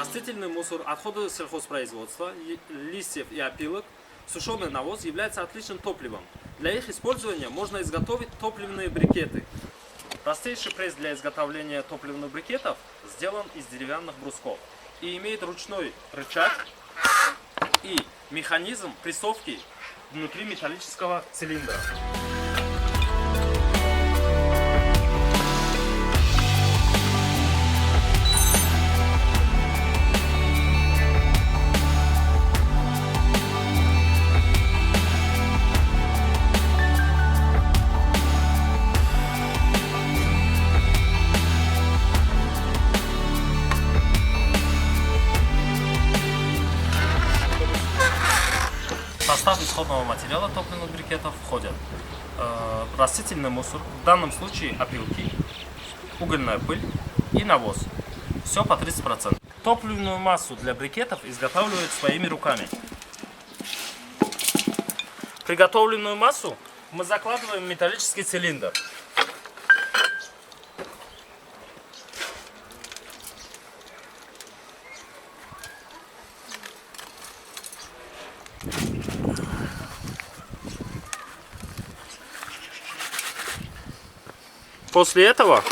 Растительный мусор, отходы сельхозпроизводства, листьев и опилок, сушеный навоз является отличным топливом. Для их использования можно изготовить топливные брикеты. Простейший пресс для изготовления топливных брикетов сделан из деревянных брусков и имеет ручной рычаг и механизм прессовки внутри металлического цилиндра. В состав исходного материала топливных брикетов входят растительный мусор, в данном случае опилки, угольная пыль и навоз. Все по 30%. Топливную массу для брикетов изготавливают своими руками. Приготовленную массу мы закладываем в металлический цилиндр. После этого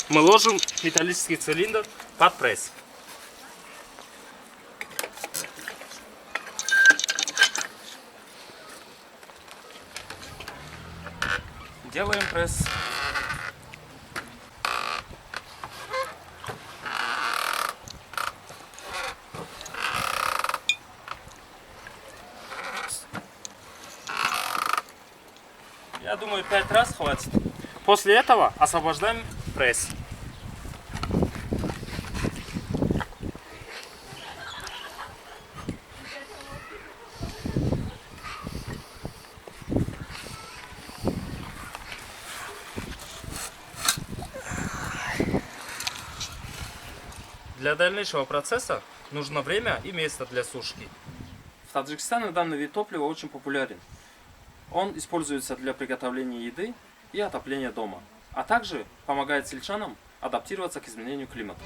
мы ложим металлический цилиндр под пресс. Делаем пресс. Я думаю, 5 раз хватит. После этого освобождаем пресс. Для дальнейшего процесса нужно время и место для сушки. В Таджикистане данный вид топлива очень популярен. Он используется для приготовления еды и отопления дома, а также помогает сельчанам адаптироваться к изменению климата.